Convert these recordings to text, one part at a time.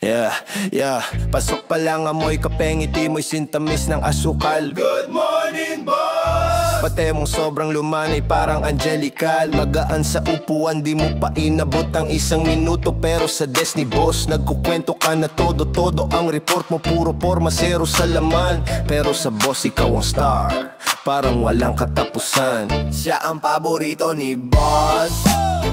Yeah, yeah. Pasok pa lang amoy kapeng, ngiti mo'y sintamis ng asukal. Good morning, boss! Pate mong sobrang lumanay parang angelical. Magaan sa upuan, di mo pa inabot ang 1 minuto. Pero sa desk ni boss, nagkukwento ka na todo-todo. Ang report mo puro forma, zero sa laman. Pero sa boss, ikaw ang star, parang walang katapusan. Siya ang paborito ni boss,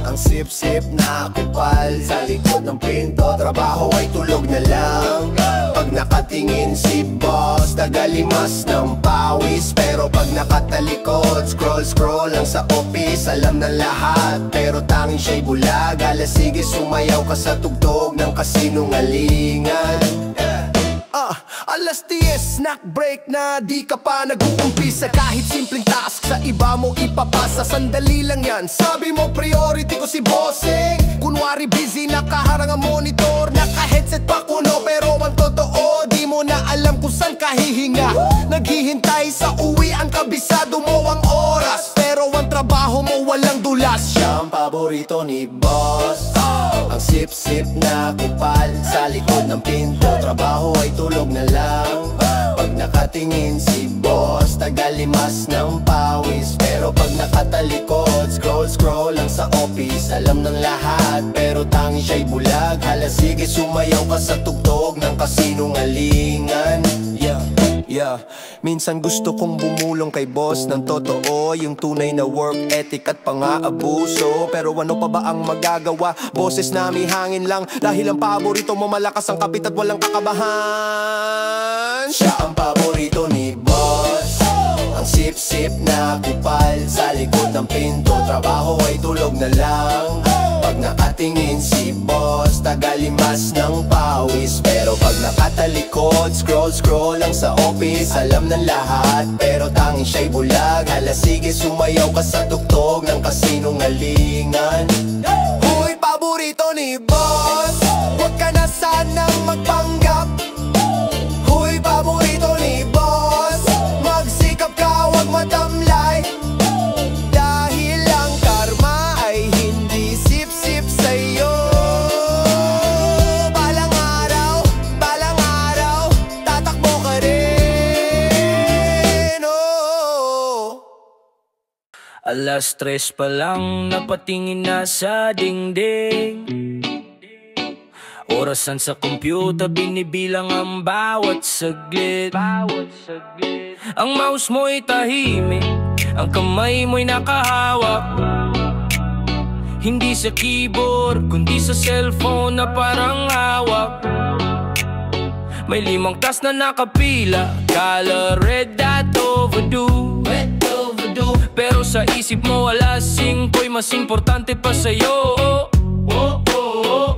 ang sip-sip na kupal. Sa likod ng pinto, trabaho ay tulog na lang. Pag nakatingin si boss, tagalimas ng pawis. Pero pag nakatalikod, scroll lang sa office. Alam na lahat, pero tanging siya'y bulag. Sige, sumayaw ka sa tugtog ng kasinungalingan. Alas 10, snack break na di ka pa nag-uumpisa. Kahit simpleng task sa iba mo ipapasa, sandali lang yan. Sabi mo priority ko si bossing. Kunwari busy, nakaharang ang monitor, naka-headset pa kuno. Pero ang totoo, di mo na alam kung saan kahihinga. Naghihintay sa uwi ang kabisado mo ang oras, pero ang trabaho mo walang dulas. Siya ang paborito ni boss, ang sip-sip na kupal. Sa likod ng pinto, trabaho ay tulog na lang. Pag nakatingin si boss, tagalimas ng pawis. Pero pag nakatalikod, scroll lang sa office. Alam ng lahat, pero tanging siya'y bulag. Sige, sumayaw ka sa tugtog ng kasinungalingan. Yeah, minsan gusto kong bumulong kay boss ng totoo, yung tunay na work ethic at pang-aabuso. Pero ano pa ba ang magagawa? Boses na may hangin lang, dahil ang paborito mo malakas ang kapit at walang kakabahan. Siya ang paborito ni boss, ang sip-sip na kupal. Sa likod ng pinto, trabaho ay tulog na lang. Pag nakatingin si boss, tagalimas ng pawis. Pero pag nakatalikod, scroll lang sa office. Alam ng lahat, pero tanging siya'y bulag. Sige, sumayaw ka sa tugtog ng kasinungalingan. Huy, paborito ni boss, huwag ka na sanang magpanggap. Huy, paborito ni boss, magsikap ka, huwag matamlay. Dahil ang karma ay hindi sip-sip sa'yo. Balang araw, tatakbo ka rin. Alas 3 pa lang, napatingin na sa dingding. Orasan sa computer, binibilang ang bawat saglit. Ang mouse mo'y tahimik, ang kamay mo'y nakahawak. Hindi sa keyboard, kundi sa cellphone na parang hawak. May 5 task na nakapila, color red dot overdue. Pero sa isip mo alas 5'y mas importante pa sa'yo.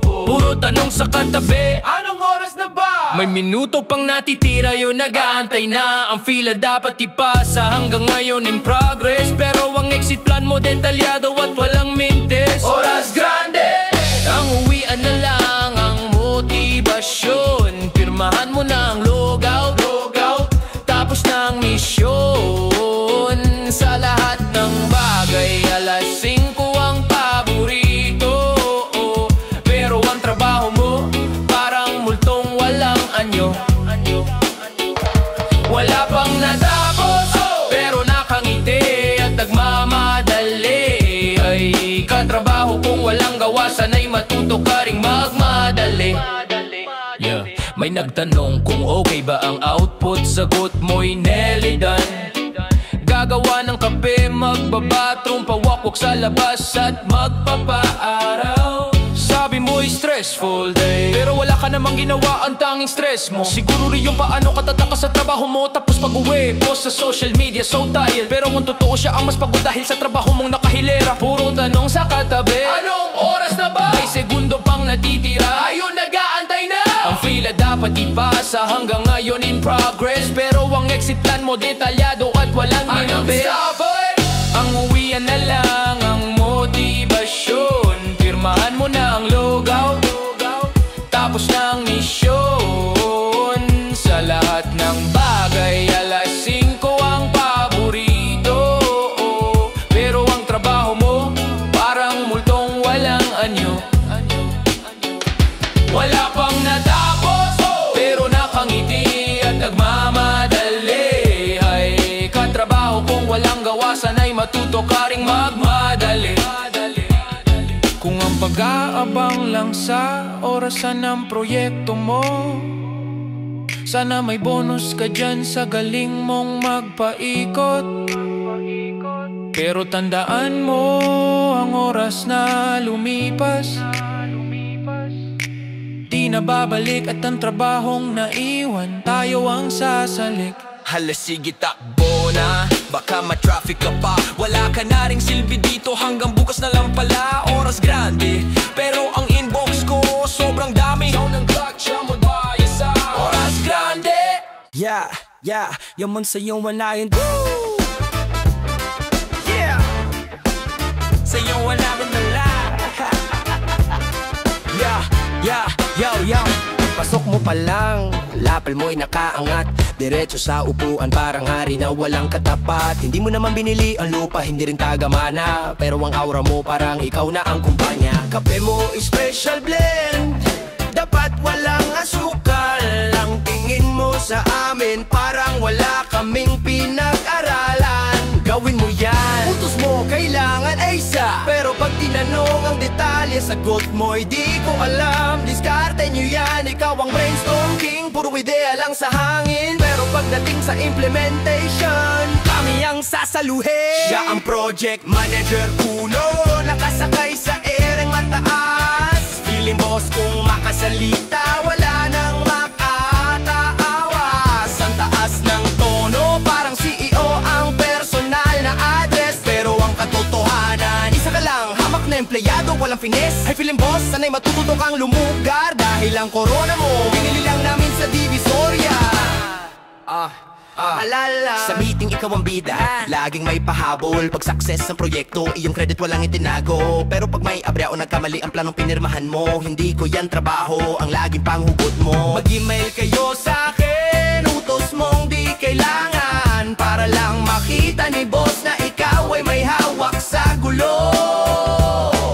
Puro tanong sa katabi, anong oras na ba? May minuto pang natitira, yun nag-aantay na. Ang fila dapat ipasa, hanggang ngayon in progress. Pero ang exit plan mo detalyado at walang mintes. Oras grande, ang uwian na lang ang motibasyon. Pirmahan mo na ang logout, tapos na ang misyon. Sa lahat ng bagay, alas 5 ang paborito. Pero ang trabaho mo, parang multong walang anyo. Wala pang natapos, pero nakangiti at nagmamadali. Ay katrabaho kung walang gawa, sana'y matuto ka ring magmadali. May nagtanong kung okay ba ang output, sagot mo'y nearly done. Gagawa ng kape, magbabathroom, pawakwak sa labas at magpapaaraw. Sabi mo'y stressful day, pero wala ka namang ginawa, ang tanging stress mo. Siguro rin yung paano katataka sa trabaho mo, tapos pag-uwi, post sa social media, so tired. Pero kung totoo siya ang mas pagod dahil sa trabaho mong nakahilera. Puro tanong sa katabi, anong oras na ba? May segundo pang natitira, ayun nag-aantay na. Ang fila dapat ipasa, hanggang ngayon in progress. Pero ang exit plan mo detalyado at walang minabit. Ang uwian na lang ang motibasyon. Pirmahan mo na ang logout, tapos na ang misyon. Sa lahat ng bagay, alas 5 ang paborito. Pero ang trabaho mo, parang multong walang anyo. Wala pang natapos, abang lang sa orasan ng proyekto mo. Sana may bonus ka dyan sa galing mong magpaikot. Pero tandaan mo ang oras na lumipas, di na babalik at ang trabahong naiwan, tayo ang sasalik. Hala sige takbo na, baka ma-traffic ka pa. Wala ka na ring silbi dito hanggang bukas na lang pala. Oras grande, pero ang inbox ko sobrang dami. Sound ng clock, siya magbayad sa oras grande. Yaman sa'yo wala yun. Sa'yo wala rin nala. Yo pasok mo pa lang, lapal mo'y nakaangat, diretso sa upuan parang hari na walang katapat. Hindi mo naman binili ang lupa, hindi rin tagamana, pero ang aura mo parang ikaw na ang kumpanya. Kape mo special blend, dapat walang asukal. Ang tingin mo sa amin parang wala kaming pinag-aralan. Gawin mo yan, utos mo kailangan ay isa, pero pag tinanong ang detalye, sagot mo'y di ko alam. Diskarte nyo yan, ikaw ang brainstorm king, puro ideya lang sa hangin. Pero pagdating sa implementation, kami ang sasaluhin. Siya ang project manager uno, nakasakay sa ereng mataas. Feeling boss kung makasalita, wala nang makataawas. Ang taas ng tono, parang CEO ang personal na address. Pero ang katotohanan, isa ka lang, hamak na empleyado, walang finesse. Ay feeling boss, sanay matututo kang lumugar. Dahil ang corona mo, binili lang namin sa Divisoria. Alala, sa meeting ikaw ang bida, laging may pahabol. Pag success ang proyekto, iyong credit walang itinago. Pero pag may abrya o nagkamali ang planong pinirmahan mo, hindi ko yan trabaho, ang laging panghugot mo. Mag-email kayo sa akin, utos mong di kailangan, para lang makita ni boss na ikaw ay may hawak sa gulo.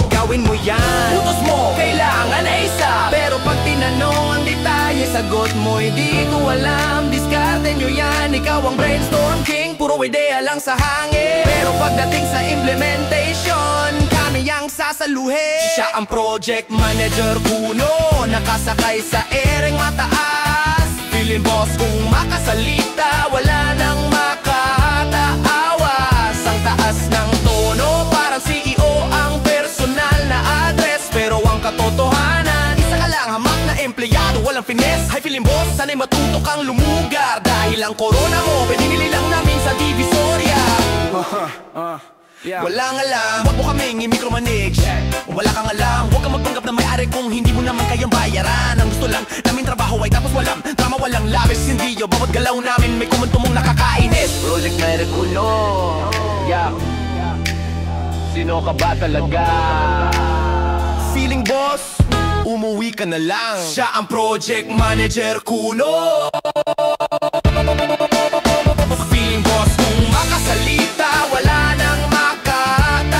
Gawin mo yan, utos mo kailangan ay isa, pero pag tinanong ang detalye, sagot mo'y di ko alam. Diskarte nyo yan, ikaw ang brainstorm king, puro ideya lang sa hangin. Pero pagdating sa implementation, kami ang sasaluhin. Siya ang project manager uno, nakasakay sa ereng mataas. Feeling boss kung makasalita, wala nang makataawas. Ang taas ng tono, parang CEO ang personal na address. Pero ang katotohanan, isa ka lang, hamak na empleyado, walang finesse. Ay feeling boss, sanay matuto kang lumugar. Dahil ang corona mo, pinili lang namin sa Divisoria. Walang alam, huwag mo kaming i-micromanage. Kung wala kang alam, huwag kang magpanggap na may-ari kung hindi mo naman kayang bayaran. Ang gusto lang namin trabaho ay tapos walang drama, walang labis. Hindi yo, bawat galaw namin may komento mong nakakainis. Project Miraculo, sino ka ba talaga? Feeling boss, umuwi ka na lang. Siya ang project manager kuno. Feeling boss kung makasalita, wala nang makataawas.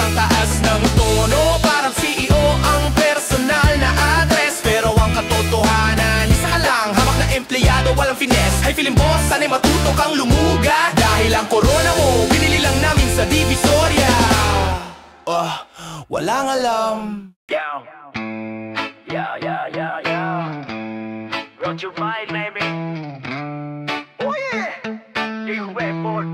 Ang taas ng tono, parang CEO ang personal na address. Pero ang katotohanan, isa ka lang, hamak na empleyado, walang finesse. Ay feeling boss, sanay matuto kang lumuga. Dahil ang corona mo, binili lang namin sa Divisoria. Walang alam. Brought you by, baby. Oh yeah, you record.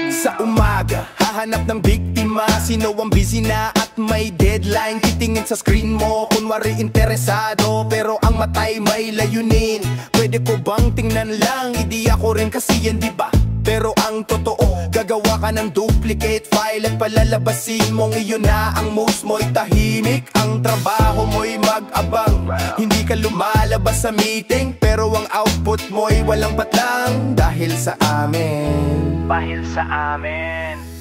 Sa umaga, hahanap ng biktima. Sino ang busy na at may deadline? Titingin sa screen mo, kunwari interesado, pero ang matay may layunin. Pwede ko bang tingnan lang? Hindi ako rin kasi yan, diba? Pero ang totoo, gagawa ka ng duplicate file at palalabasin mong iyon na ang most mo'y tahimik. Ang trabaho mo'y mag-abang, hindi ka lumalabas sa meeting, pero ang output mo'y walang patlang. Dahil sa amin,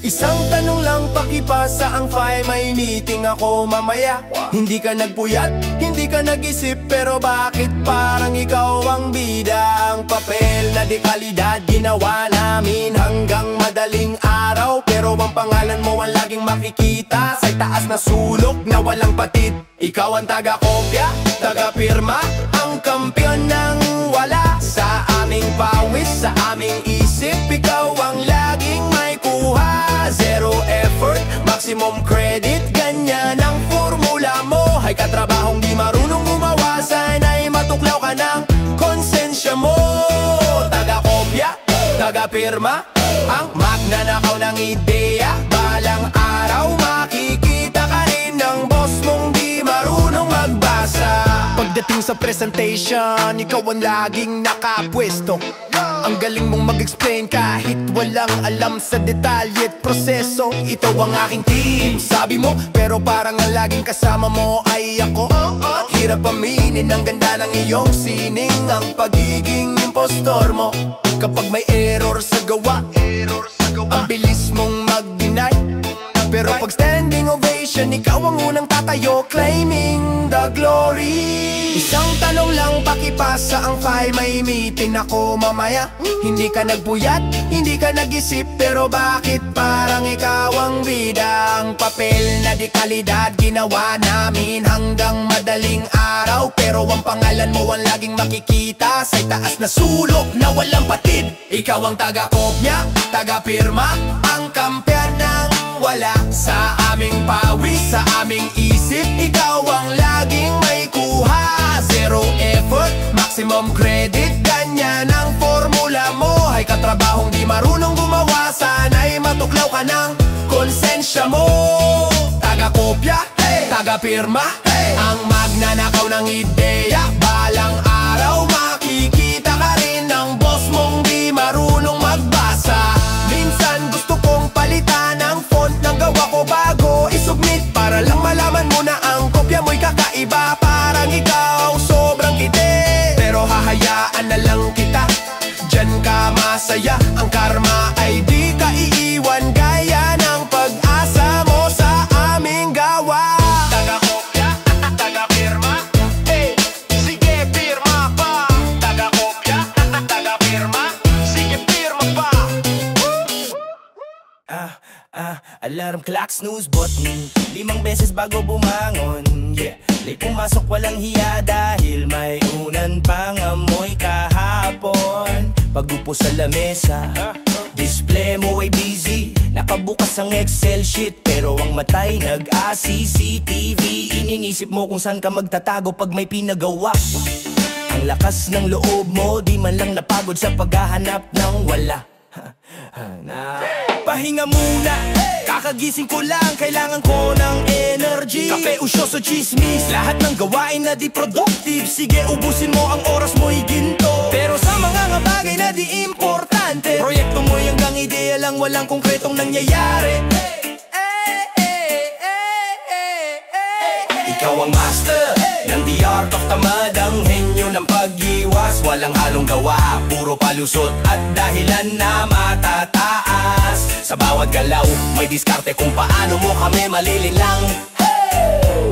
isang tanong lang pakipasa ang file, may meeting ako mamaya. Hindi ka nagpuyat, hindi ka nag-isip, pero bakit parang ikaw ang bida? Ang papel na di kalidad ginawa namin hanggang madaling araw, pero ang pangalan mo ang laging makikita sa taas na sulok na walang patid. Ikaw ang taga-kopya, taga-pirma, ang kampiyon ng wala. Sa aming pawis, sa aming isip, ikaw ang laging may kuha. Zero effort, maximum credit, ganyan ang Ay katrabahong di marunong gumawa, sana'y matuklaw ka ng konsensya mo. Taga-kopya, taga-pirma, ang magnanakaw ng ideya. Balang araw makikita ka rin ng boss mong di marunong magbasa. Pagdating sa presentation, ikaw ang laging nakapwesto. Ang galing mong mag-explain kahit walang alam sa detalye at proseso. Ito ang aking team, sabi mo, pero parang ang laging kasama mo ay ako. Hirap aminin, ang ganda ng iyong sining, ang pagiging impostor mo. Kapag may error sa gawa, ang bilis mong mag-deny. Pero pag standing ovation, ikaw ang unang tatayo, claiming the glory. Isang tanong lang, pakipasa ang file, may meeting ako mamaya. Hindi ka nagpuyat, hindi ka nag-isip, pero bakit parang ikaw ang bida? Ang papel na di kalidad, ginawa namin hanggang madaling araw. Pero ang pangalan mo ang laging makikita sa taas na sulok na walang patid. Ikaw ang taga-kopya, taga-pirma, ang kampiyan ng wala sa aming pawis, sa aming isip. Ikaw ang laging may kuha, zero effort, maximum credit. Ganyan ang formula mo. Ay katrabahong di marunong gumawa, sana'y matuklaw ka ng konsensya mo. Taga-kopya, taga-pirma, ang magnanakaw ng ideya. Balang araw makikita ka rin ng boss mong di marunong magbasa. Minsan gusto kong palitan ang font ng gawa ko bago isubmit, para lang malaman mo na ang kopya mo'y kakaiba. Parang ikaw sobrang kite, pero hahayaan na lang kita, dyan ka masaya. Ang karma ay di ka iiwan, gaya ng pag-asa mo sa aming gawa. Taga-kopya, taga-pirma, sige pirma pa. Taga-kopya, taga-pirma, sige pirma pa. Alarm clock, snooze button, 5 beses bago bumangon. Yeah, late pumasok walang hiya dahil may unan pang amoy kahapon. Pag-upo sa lamesa, display mo ay busy, nakabukas ang Excel sheet, pero ang matay nag-CCTV. Iniisip mo kung saan ka magtatago pag may pinagawa. Ang lakas ng loob mo, di man lang napagod sa paghahanap ng wala. Pahinga muna, kakagising ko lang, kailangan ko ng energy. Kape, usyoso, chismis, lahat ng gawain na di productive. Sige, ubusin mo, ang oras mo'y ginto. Pero sa mga bagay na di importante, proyekto mo'y hanggang ideya lang, walang konkretong nangyayari. Ikaw ang master ng the art of tamad, ang henyo ng pag-iwas. Walang halong gawa, puro palusot at dahilan na matataas. Sa bawat galaw, may diskarte kung paano mo kami malilinlang.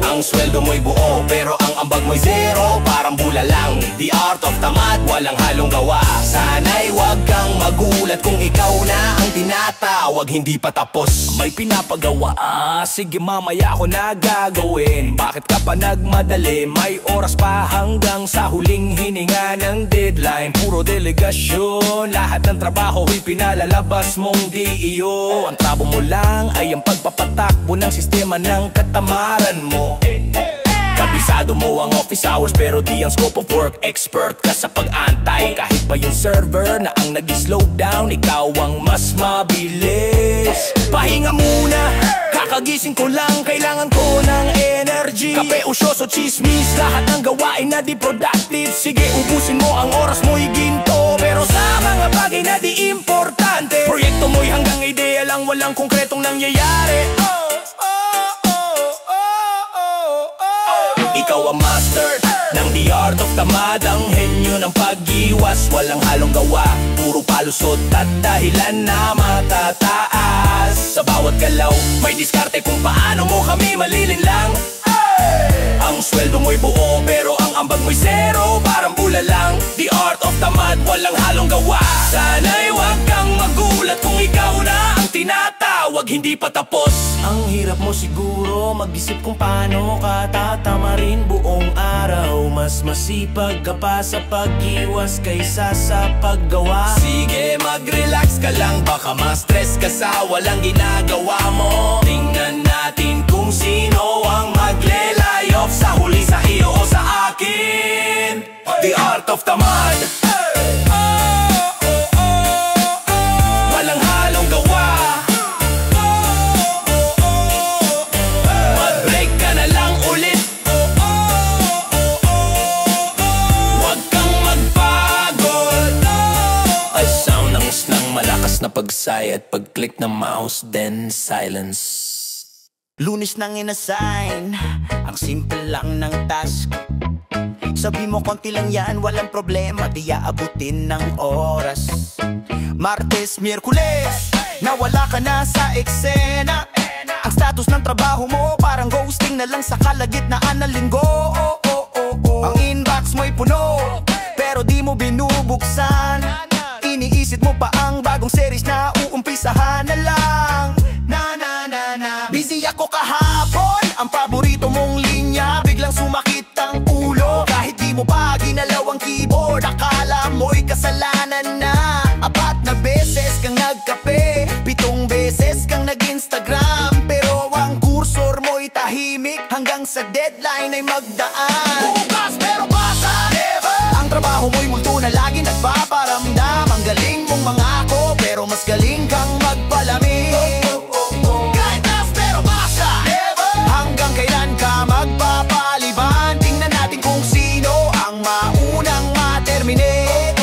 Ang sweldo mo'y buo, pero ang ambag mo'y zero, parang bula lang. The art of tamad, walang halong gawa. Sana'y wag kang magulat kung ikaw na ang tinatawag, hindi pa tapos. May pinapagawa, sige mamaya ako na gagawin. Bakit ka pa nagmadali? May oras pa hanggang sa huling hininga ng deadline. Puro delegasyon, lahat ng trabaho'y pinalalabas mong di iyo. Ang trabo mo lang ay ang pagpapatakbo ng sistema ng katamaran mo. Kabisado mo ang office hours, pero di ang scope of work. Expert ka sa pag-antay, kahit pa yung server na ang nag-slow down, ikaw ang mas mabilis. Pahinga muna, kakagising ko lang, kailangan ko ng energy. Kape, usyoso, chismis, lahat ng gawain na di productive. Sige, ubusin mo, ang oras mo'y ginto. Pero sa mga bagay na di importante, proyekto mo'y hanggang ideya lang, walang konkretong nangyayari. Ikaw ang master ng the art of tamad, ang henyo ng pag-iwas. Walang halong gawa, puro palusot at dahilan na matataas. Sa bawat galaw, may diskarte kung paano mo kami malilinlang. Ang sweldo mo'y buo, pero ang ambag mo'y zero, parang bula lang. The art of tamad, walang halong gawa. Sana'y wag kang magulat kung ikaw na ang tinatawag, hindi pa tapos. Ang hirap mo siguro mag-isip kung paano ka tatamarin buong araw. Mas masipag ka pa sa pag-iwas kaysa sa paggawa. Sige, mag-relax ka lang, baka ma-stress ka sa walang ginagawa mo. Tingnan natin kung sino ang maglelayo. off sa huli, sa iyo o sa akin. The art of tamad. Walang halong gawa. Mag-break ka na lang ulit. Huwag kang magpagod. Ay sound ng slang, malakas na pagsay at pag-click ng mouse, then silence. Lunes nang inassign, ang simple lang ng task. Sabi mo konti lang yan, walang problema, di aabutin ng oras. Martes, Miyerkules, nawala ka na sa eksena. Ang status ng trabaho mo, parang ghosting na lang sa kalagitnaan ng linggo. Ang inbox mo'y puno, pero di mo binubuksan. Iniisip mo pa ang bagong series na uumpisahan na lang. Busy ako kahapon, ang paborito mong linya, biglang sumakit ang ulo. Kahit di mo pa ginalaw ang keyboard, akala mo'y kasalanan na. 4 na beses kang nagkape, 7 beses kang nag-Instagram, pero ang kursor mo'y tahimik hanggang sa deadline ay magdaan. Bukas pero basa, never. Ang trabaho mo'y multo na lagi nagpaparamdam. Ang galing mong mangako, pero mas galing kang magpalamig. Kailan ka magpapaliban? Tingnan natin kung sino ang maunang ma-terminate.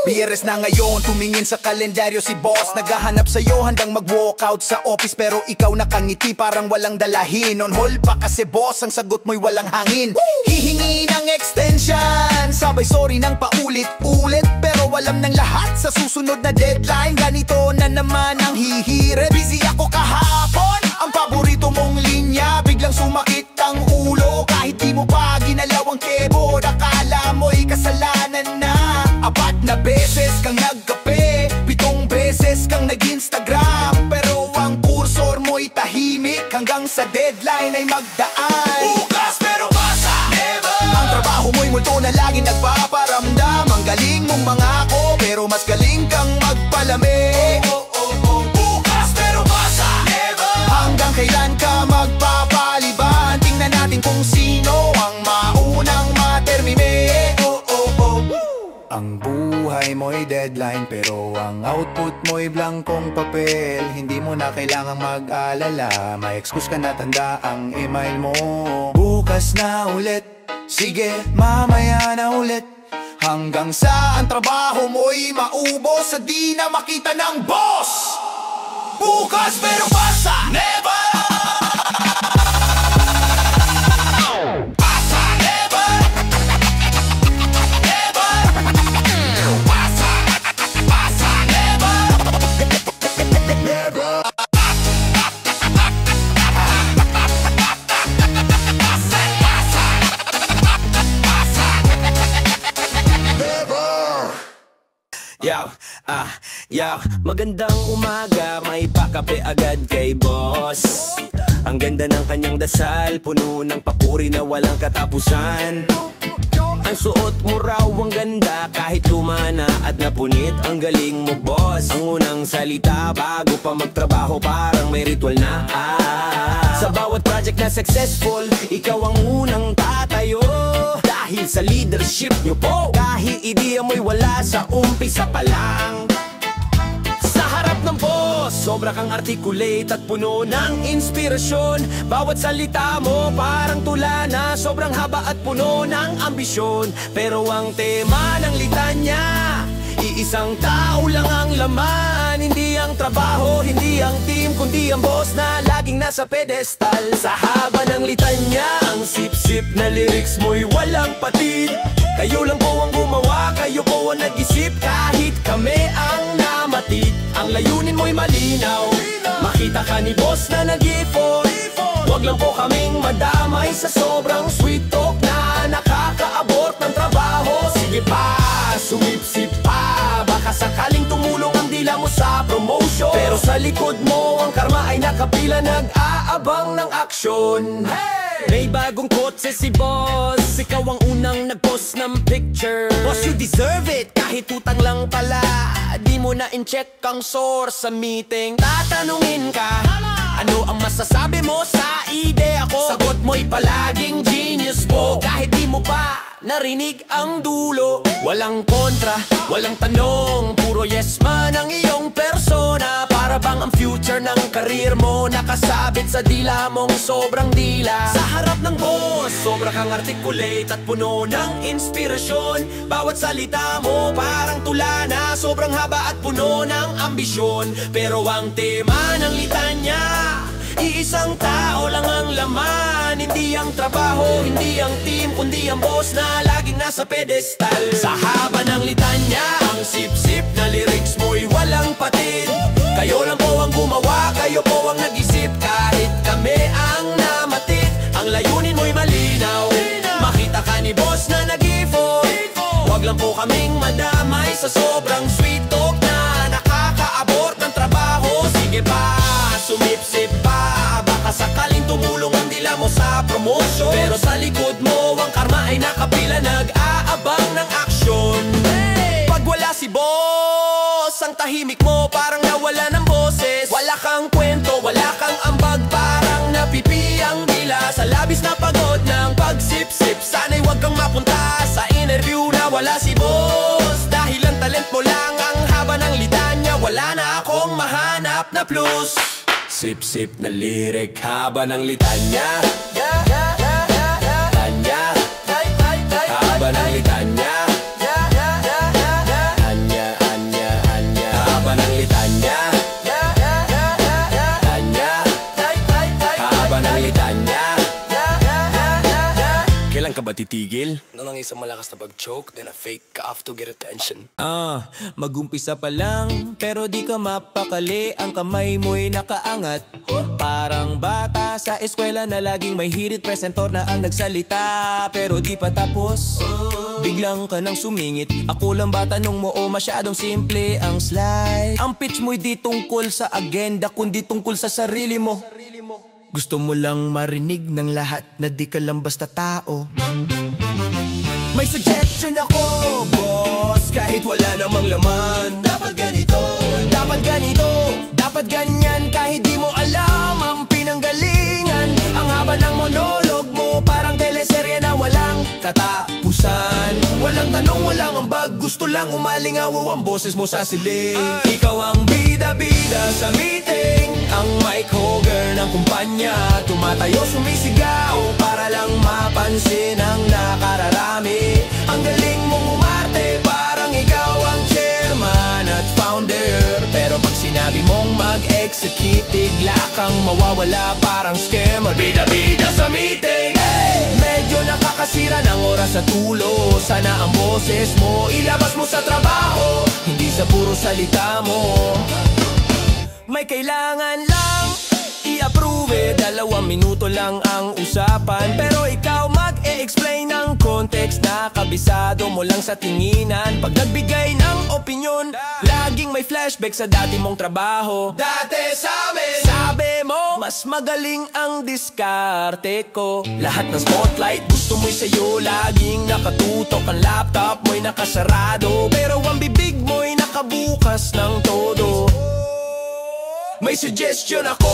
Biyernes na ngayon, tumingin sa kalendaryo si boss. Naghahanap sa'yo, handang mag-walkout sa office, pero ikaw nakangiti parang walang dalahin. On hold pa kasi boss, ang sagot mo'y walang hangin. Hihingi ng extension, sabay sorry ng paulit-ulit, pero alam ng lahat sa susunod na deadline, ganito na naman ang hihirit. Busy ako kahapon, ang paborito mong linya, biglang sumakit ang ulo. Kahit di mo pa ginalaw ang keyboard, akala mo'y kasalanan na. 4 na beses kang nagkape, 7 beses kang nag-Instagram, pero ang kursor mo'y tahimik hanggang sa deadline ay magdaan. Bukas pero basa, never. Ang trabaho mo'y multo na lagi nagpaparamdam. Ang galing mong mangako, pero mas galing kang magpalamig. Bukas pero basa, never. Hanggang kailan ka magpapaliban? Tingnan natin kung sino ang maunang ma-terminate. Ang buhay mo'y deadline, pero ang output mo'y blankong papel. Hindi mo na kailangang mag-alala, may excuse ka na, tanda ang email mo. Bukas na ulit, sige mamaya na ulit, hanggang sa ang trabaho mo'y maubos sa di na makita ng boss. Bukas pero basa, never. Basa, never. Never. Basa, basa, never. Never. Yo, magandang umaga, may pakape agad kay boss. Ang ganda ng kanyang dasal, puno ng papuri na walang katapusan. Ang suot mo raw ang ganda, kahit luma na at napunit. Ang galing mo boss, ang unang salita bago pa magtrabaho, parang may ritual na. Sa bawat project na successful, ikaw ang unang tatayo. Dahil sa leadership nyo po, kahit ideya mo'y wala sa umpisa pa lang. Sa harap ng boss, sobra kang articulate at puno ng inspirasyon. Bawat salita mo parang tula na sobrang haba at puno ng ambisyon. Pero ang tema ng litanya, iisang tao lang ang laman. Hindi ang trabaho, hindi ang team, kundi ang boss na laging nasa pedestal. Sa haba ng litanya, ang sip-sip na lyrics mo'y walang patid. Kayo lang po ang gumawa, kayo po ang nag-isip, kahit kami ang namatid. Ang layunin mo'y malinaw, makita ka ni boss na nag-effort. Huwag lang po kaming madamay sa sobrang sweet talk na nakakaabot ng trabaho. Sige pa, sumipsip pa, baka sakaling tumulong ang dila mo sa promotion. Pero sa likod mo, ang karma ay nakapila, nag-aabang ng aksyon. May bagong kotse si boss, ikaw ang unang nag-post ng picture. Boss, you deserve it, kahit utang lang pala. Di mo na in-check ang source sa meeting. Tatanungin ka, Ano ang masasabi mo sa ideya ko? Sagot mo'y palaging genius po. Kahit di mo pa narinig ang dulo. Walang kontra, walang tanong, puro yes man ang iyong persona. Para bang ang future ng karir mo nakasabit sa dila mong sobrang dila. Sa harap ng boss, sobra kang articulate at puno ng inspirasyon. Bawat salita mo parang tula na sobrang haba at puno ng ambisyon. Pero ang tema ng litanya, iisang tao lang ang laman. Hindi ang trabaho, hindi ang team, kundi ang boss na laging nasa pedestal. Sa haba ng litanya, ang sip-sip na lyrics mo'y walang patid. Kayo lang po ang gumawa, kayo po ang nag-isip. Kahit kami ang namatid, ang layunin mo'y malinaw. Makita ka ni boss na nag-effort. Huwag lang po kaming madamay sa sobrang sweet talk na nakakaabot ng trabaho. Sige pa, sumipsip pa, baka sakaling tumulong ang dila mo sa promotion. Pero sa likod mo, ang karma ay nakapila, nag-aabang ng aksyon. Pag wala si boss, ang tahimik mo parang nawala ng boses. Wala kang kwento, wala kang ambag, parang napipi ang dila sa labis na pagod ng pagsip-sip. Sana'y wag kang mapunta sa interview na wala si boss. Dahil ang talent mo lang ang haba ng litanya, wala na akong mahanap na plus. Sip-sip na lyric, haba ng litanya. Litanya, haba ng litanya. Haba ng litanya. Haba ng litanya. Kailan ka ba titigil? Nang isang malakas na pag-choke, then a fake cough to get attention. Magumpisa pa lang, pero di ka mapakali. Ang kamay mo'y nakaangat, parang bata sa eskwela na laging may hirit. Presentor na ang nagsalita, pero di pa tapos. Biglang ka nang sumingit. Ako lang ba tanong mo o masyadong simple ang slide? Ang pitch mo'y di tungkol sa agenda, kundi tungkol sa sarili mo. Gusto mo lang marinig ng lahat na di ka lang basta tao. May suggestion ako, boss, kahit wala namang laman. Dapat ganito, dapat ganito, dapat ganyan. Kahit di mo alam ang pinanggalingan. Ang haba ng monolog mo parang teleserye na walang katapusan. Walang tanong, walang ambag, gusto lang umalingaw ang boses mo sa siling. Ikaw ang bida-bida sa meeting, ang mic holder ng kumpanya. Tumatayo, sumisigaw para lang mapansin ang nakararami. Ang galing mong umarte, parang ikaw ang chairman at founder. Pero pag sinabi mong mag-execute, bigla kang mawawala parang scammer. Bida-bida sa meeting, medyo nakakasira ng oras at tulo. Sana ang boses mo ilabas mo sa trabaho, hindi sa puro salita mo. May kailangan lang i-approve, 2 minuto lang ang usapan. Pero ikaw mag-e-explain ng context na kabisado mo lang sa tinginan. Pag nagbigay ng opinyon, laging may flashback sa dati mong trabaho. Dati sa amin, sabi mo, mas magaling ang diskarte ko. Lahat ng spotlight gusto mo'y sa'yo, laging nakatutok. Ang laptop mo'y nakasarado, pero ang bibig mo'y nakabukas ng todo. May suggestion ako,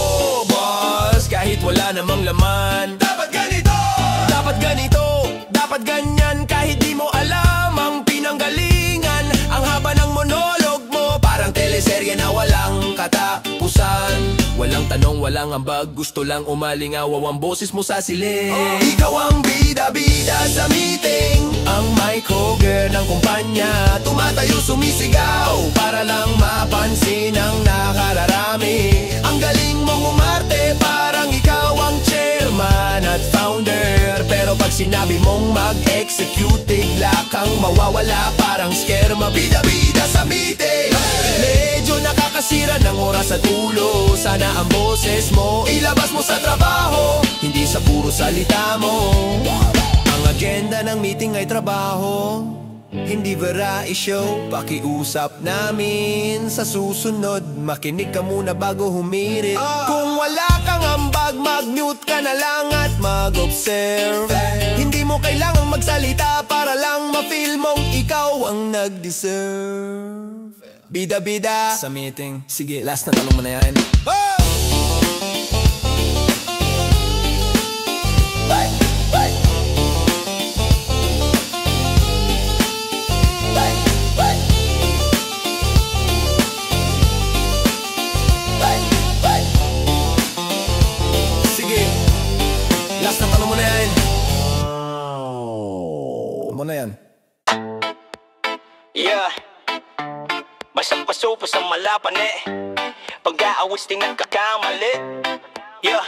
boss, kahit wala namang laman. Dapat ganito, dapat ganito, dapat ganyan. Kahit di mo alam ang pinanggalingan. Ang haba ng monolog mo parang teleserye na walang katapusan. Walang tanong, walang ambag, gusto lang umalingaw ang boses mo sa siling. Ikaw ang bida-bida sa meeting, ang mic holder ng kumpanya. Tumatayo, sumisigaw para lang mapansin ang nakararami. Ang galing mong umarte, parang ikaw ang chairman at founder. Pero pag sinabi mong mag-execute, bigla kang mawawala parang skerma. Bida-bida sa meeting, medyo nakakasira ng oras at ulo. Sana ang boses mo ilabas mo sa trabaho, hindi sa puro salita mo. Ang agenda ng meeting ay trabaho, hindi variety show. Pakiusap namin sa susunod, makinig ka muna bago humirit. Kung wala kang ambag, mag-mute ka na lang at mag-observe. Hindi mo kailangang magsalita para lang ma-feel mong ikaw ang nag-deserve. Bida-bida sa meeting. Sige, last na tanong mo na yan. Sige, last na tanong mo na yan. Mo na yan. Yeah, basang paso, pasang malapan pag-aawis din nagkakamali. Yeah,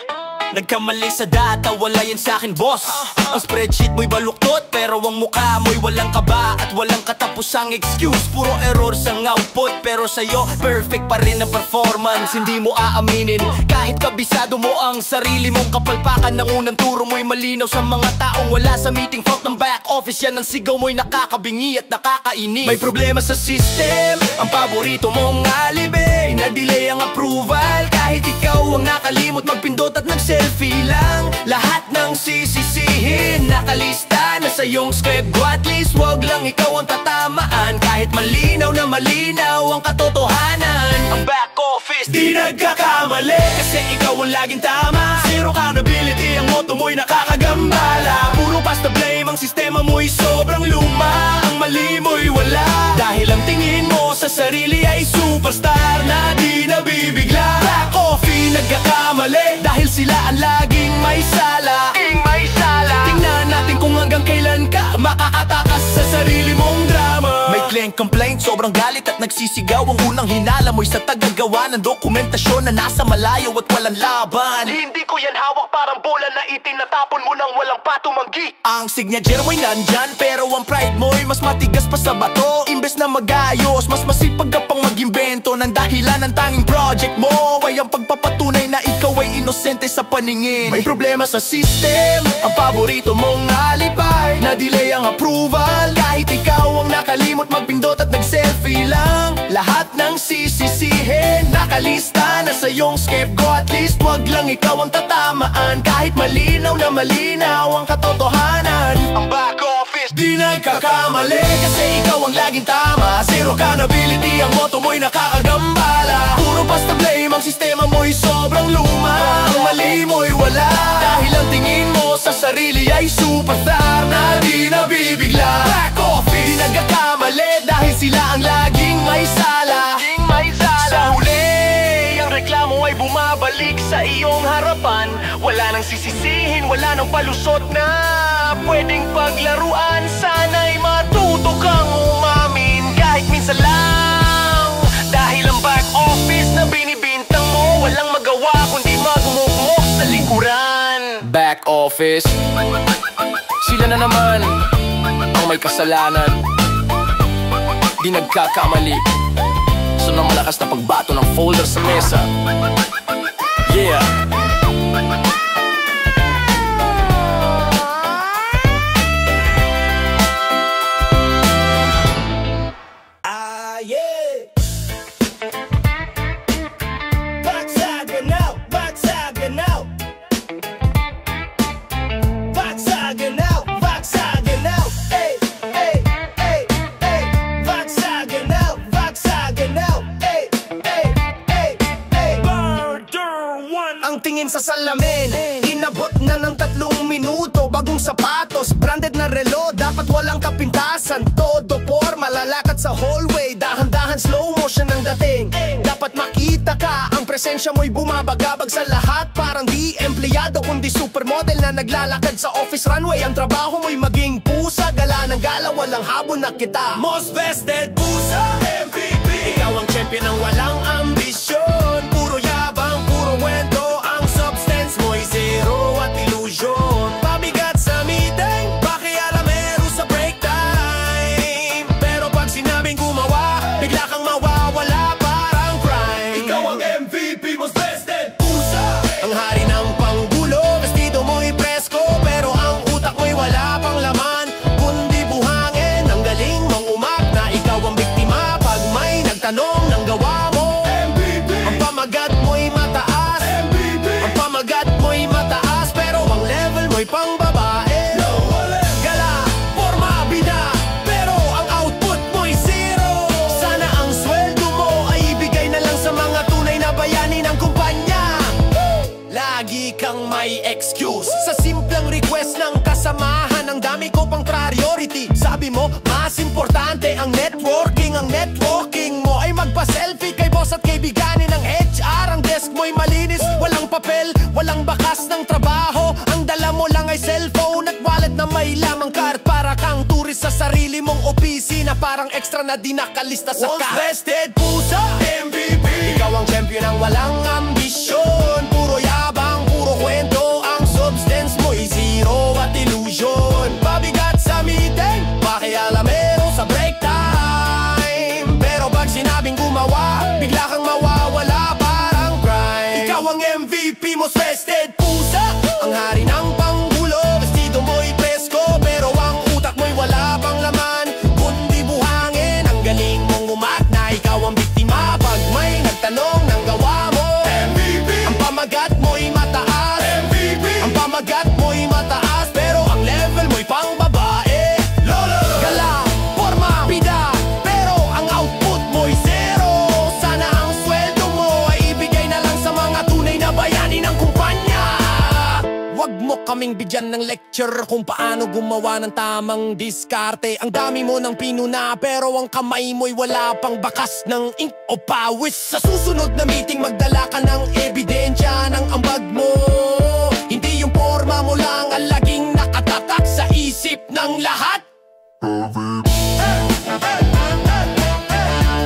nagkamali sa data, wala yan sa'kin boss. Ang spreadsheet mo'y baluktot, pero ang mukha mo'y walang kaba at walang katapusang excuse. Puro error sa output, pero sa'yo perfect pa rin ang performance. Hindi mo aaminin, kahit kabisado mo ang sarili mong kapalpakan. Ng unang turo mo'y malinaw sa mga taong wala sa meeting. Fault ng back office, yan ang sigaw mo'y nakakabingi at nakakaini. May problema sa system, ang paborito mong alibi. Na-delay ang approval, kahit ikaw ang nakalimot magpindot at nag-selfie lang. Lahat ng sisisihin nakalista na sa iyong script. At least wag lang ikaw ang tatamaan, kahit malinaw na malinaw ang katotohanan. Ang back office di nagkakamali, kasi ikaw ang laging tama. Zero accountability, ang motto mo'y nakakagambala. Puro basta blame, ang sistema mo'y sobrang luma. Ang mali mo'y wala, dahil ang tingin mo sa sarili ay superstar na di nabibigla. Back office nagkakamali, dahil sila ang laging may sala. Tingnan natin kung hanggang kailan ka makakatakas sa sarili mong drama. May client complaint, sobrang galit at nagsisigaw. Ang unang hinala mo'y sa tagagawa ng dokumentasyon na nasa malayo at walang laban. Hindi ko yan hawak, parang bola na itinatapon mo nang walang patumanggi. Ang signature mo'y nandyan, pero ang pride mo'y mas matigas pa sa bato. Imbes na magayos, mas masipag ka pang mag-imbento ng dahilan ng tanging project mo ay ang pagpapatunay na ikaw ay inosente sa paningin. May problema sa system, ang paborito mong alibay. Na-delay ang approval, kahit ikaw ang nakalimot magpindot at nag-selfie lang. Lahat ng sisisihin nakalista na sa iyong script ko. At least wag lang ikaw ang tatamaan, kahit malinaw na malinaw ang katotohanan. Ang back office di nagkakamali, kasi ikaw ang laging tama. Zero accountability, ang motto mo'y nakakagambala. Puro basta blame, ang sistema mo'y sobrang luma. Ang mali mo'y wala, dahil ang tingin mo sa sarili ay superstar na di nabibigla. Back office di nagkakamali, dahil sila ang laging may sala. Sa huli, ang reklamo ay bumabalik sa iyong harapan. Wala nang sisisihin, wala nang palusot na pwedeng paglaruan. Sana'y matuto kang umamin kahit minsan lang, dahil ang back office na binibintang mo walang magawa kundi magmukmok sa likuran. Back office, sila na naman ang may kasalanan. Di nagkakamali, so nang malakas na pagbato ng folder sa mesa. Yeah. Ang tingin sa salamin, inabot na ng 3 minuto. Bagong sapatos, branded na relo, dapat walang kapintasan. Todo forma, lalakad sa hallway, dahan-dahan slow motion ang dating. Dapat makita ka, ang presensya mo'y bumabagabag sa lahat. Parang di empleyado kundi supermodel na naglalakad sa office runway. Ang trabaho mo'y maging pusa, gala ng gala, walang habon na kita. Most vested pusa, MVP. Ikaw ang champion ng walang ambisyon. Puro yabang, puro kwento, ang substance mo'y zero at illusion. Pabigat sa meeting, pakialamero sa break time. Pero pag sinabing gumawa, bigla kang mawawala parang crime. Ikaw ang MVP, most vested pusa. Ang hari ng panggulo, vestido mo'y presko, pero ang utak mo'y wala pang laman kundi buhangin. Ang galing mong umak na ikaw ang biktima. ko pang priority. Sabi mo, mas importante ang networking. Ang networking mo ay magpa-selfie kay boss at kaibiganin ng HR. Ang desk mo'y malinis, walang papel, walang bakas ng trabaho. Ang dala mo lang ay cellphone at wallet na may lamang card. Para kang turist sa sarili mong opisina, parang extra na di nakalista sa card. Vested pusa, MVP. Ikaw ang champion ng walang ambisyon. Puro yabang, puro kwento. Ang substance mo'y zero at illusion. Pabigat sa meeting, pakialamero sa break time. Pero pag sinabing gumawa, bigla kang mawawala parang crime. Ikaw ang MVP mo, vested pusa. Ang hari ng panggulo, vestido mo'y presko. Pero ang utak mo'y wala pang laman, kundi buhangin. Ang galing mong umakna, ikaw ang biktima pag may nagtanong ng gawa mo. MVP. Ang pamagat mo'y mataas, MVP. Ang pamagat mo'y mataas, pero ang level mo'y pang babae. Lolo. Gala, forma, pida, pero ang output mo'y zero. Sana ang sweldo mo ay ibigay na lang sa mga tunay na bayani ng kumpanya. Wag mo kaming bigyan ng lecture kung paano gumawa ng tamang diskarte. Ang dami mo ng pinuna, pero ang kamay mo'y wala pang bakas ng ink o pawis. Sa susunod na meeting, magdala ka ng ebidensya ng ambag mo. Hindi yung forma mo lang ang laging nakatatak sa isip ng lahat.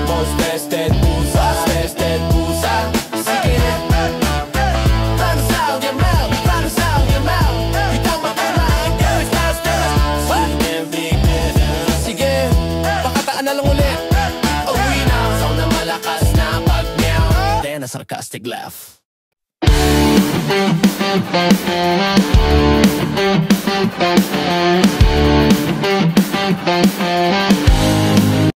Most vested pusa, vested pusa. Sige, plano sa your mouth, plano sa your mouth. Itang matunay, there is MVP. Sige, pakataan na lang ulit. Uwi na, sound na malakas na pag-meow. Then a sarcastic laugh.